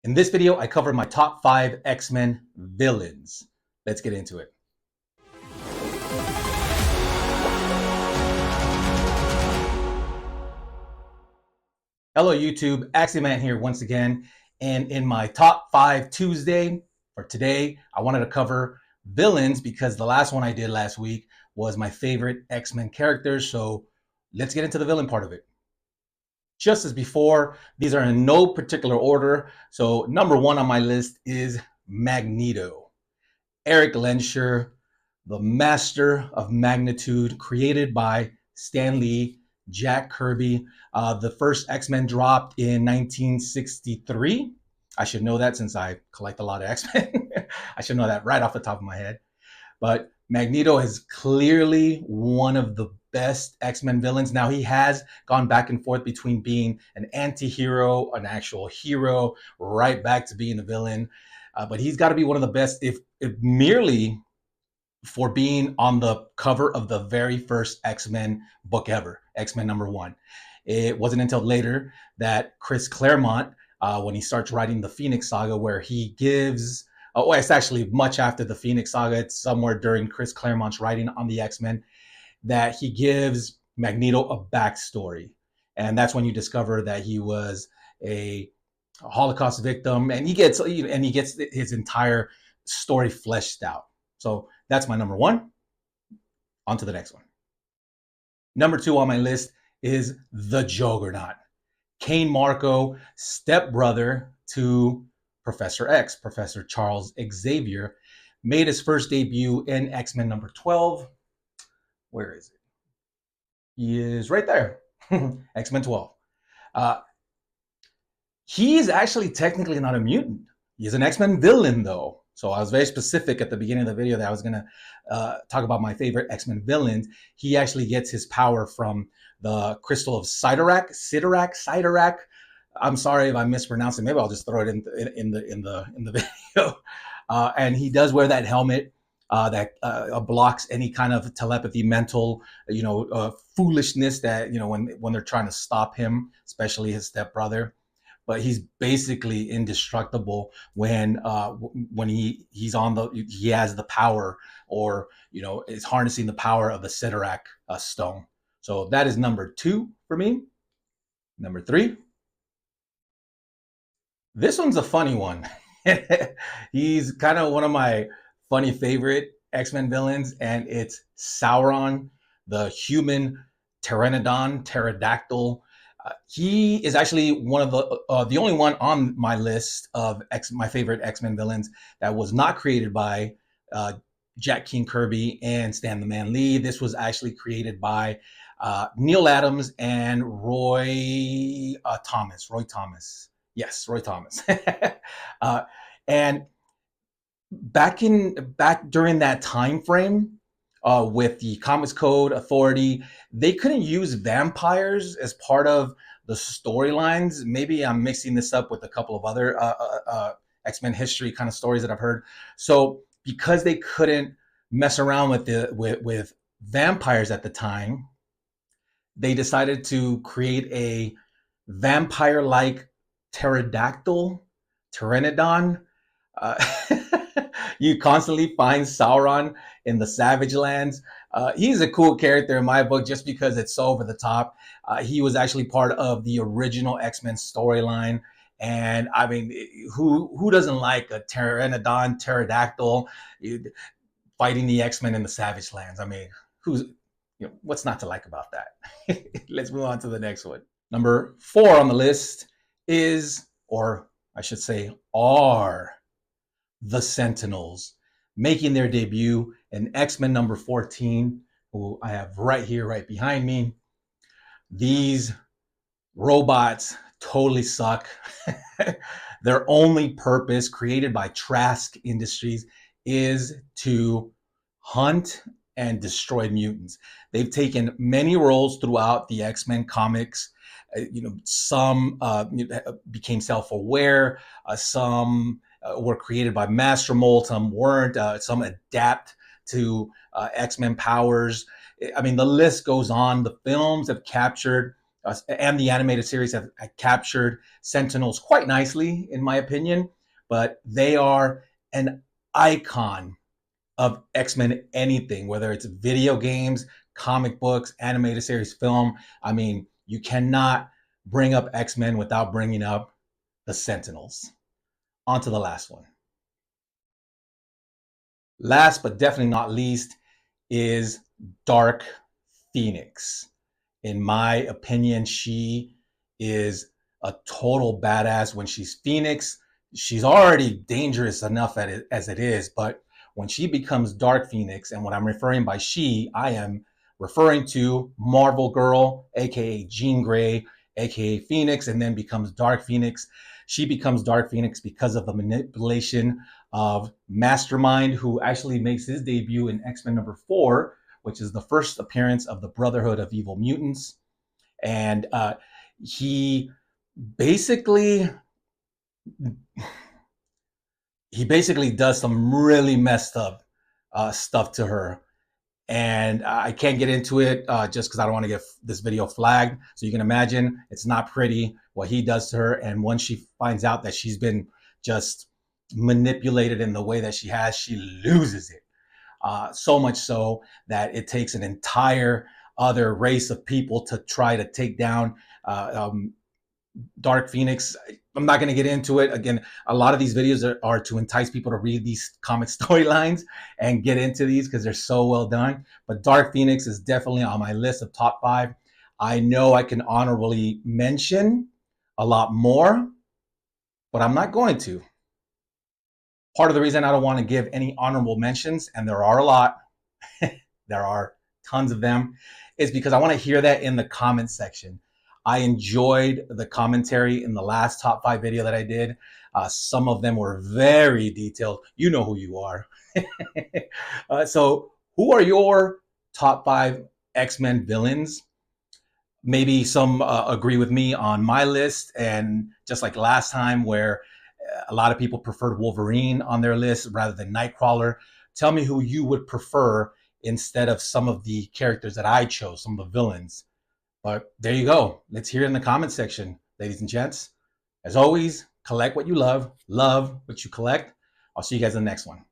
In this video, I cover my top 5 X-Men villains. Let's get into it. Hello YouTube, Axeman here once again. And in my top 5 Tuesday for today, I wanted to cover villains because the last one I did last week was my favorite X-Men characters. So let's get into the villain part of it. Just as before, these are in no particular order. So number 1 on my list is Magneto. Eric Lehnsherr, the master of magnitude, created by Stan Lee, Jack Kirby. The first X-Men dropped in 1963. I should know that since I collect a lot of X-Men. I should know that right off the top of my head. But Magneto is clearly one of the best X-Men villains. Now, he has gone back and forth between being an anti-hero, an actual hero, right back to being a villain. But he's got to be one of the best, if merely for being on the cover of the very first X-Men book ever, X-Men #1. It wasn't until later that Chris Claremont, when he starts writing the Phoenix Saga, where he gives, it's actually much after the Phoenix Saga, it's somewhere during Chris Claremont's writing on the X-Men, that he gives Magneto a backstory. And that's when you discover that he was a Holocaust victim, and he gets his entire story fleshed out. So that's my number 1. On to the next one. Number 2 on my list is the Juggernaut. Cain Marko, stepbrother to Professor X, Professor Charles Xavier, made his first debut in X-Men #12. Where is it? He is right there. X-Men 12. He is actually technically not a mutant. He's an X-Men villain, though. So I was very specific at the beginning of the video that I was going to talk about my favorite X-Men villains. He actually gets his power from the crystal of Cyttorak. I'm sorry if I mispronounced it. Maybe I'll just throw it in the video. And he does wear that helmet that blocks any kind of telepathy, mental, foolishness that when they're trying to stop him, especially his stepbrother. But he's basically indestructible when he has the power, or is harnessing the power of the Cyttorak stone. So that is number 2 for me. Number 3. This one's a funny one. He's kind of one of my funny favorite X-Men villains, and it's Sauron, the human pterodactyl. He is actually one of the only one on my list of my favorite X-Men villains that was not created by Jack King Kirby and Stan the Man Lee. This was actually created by Neal Adams and Roy Thomas. Yes, Roy Thomas. And back during that time frame, with the Comics Code Authority, they couldn't use vampires as part of the storylines. Maybe I'm mixing this up with a couple of other X-Men history kind of stories that I've heard. So because they couldn't mess around with vampires at the time, they decided to create a vampire-like pterodactyl, Pteranodon. You constantly find Sauron in the Savage Lands. He's a cool character in my book just because it's so over the top. He was actually part of the original X-Men storyline. And I mean, who doesn't like a pterodactyl fighting the X-Men in the Savage Lands? I mean, what's not to like about that? Let's move on to the next one. Number 4 on the list is, or I should say, are the Sentinels, making their debut in X-Men #14, who I have right here, right behind me. These robots totally suck. Their only purpose, created by Trask Industries, is to hunt and destroy mutants. They've taken many roles throughout the X-Men comics. Some became self-aware. Some were created by Master Mold, some weren't, some adapt to X-Men powers. I mean, the list goes on. The films have captured and the animated series have captured Sentinels quite nicely, in my opinion. But they are an icon of X-Men anything, whether it's video games, comic books, animated series, film. I mean, you cannot bring up X-Men without bringing up the Sentinels. On to the last one. Last but definitely not least is Dark Phoenix. In my opinion, she is a total badass. When she's Phoenix, she's already dangerous enough at it as it is, but when she becomes Dark Phoenix, and what I'm referring by she, I am referring to Marvel Girl, aka Jean Grey, aka Phoenix, and then becomes Dark Phoenix. She becomes Dark Phoenix because of the manipulation of Mastermind, who actually makes his debut in X-Men #4, which is the first appearance of the Brotherhood of Evil Mutants. And he basically does some really messed up stuff to her. And I can't get into it just because I don't want to get this video flagged. So you can imagine it's not pretty what he does to her. And once she finds out that she's been just manipulated in the way that she has, she loses it. So much so that it takes an entire other race of people to try to take down Dark Phoenix. I'm not going to get into it. Again, a lot of these videos are to entice people to read these comic storylines and get into these because they're so well done. But Dark Phoenix is definitely on my list of top 5. I know I can honorably mention a lot more, but I'm not going to. Part of the reason I don't want to give any honorable mentions, and there are a lot, there are tons of them, is because I want to hear that in the comment section. I enjoyed the commentary in the last top 5 video that I did. Some of them were very detailed. You know who you are. So who are your top 5 X-Men villains? Maybe some agree with me on my list, and just like last time where a lot of people preferred Wolverine on their list rather than Nightcrawler. Tell me who you would prefer instead of some of the characters that I chose, some of the villains. But there you go. Let's hear it in the comment section, ladies and gents. As always, collect what you love what you collect. I'll see you guys in the next one.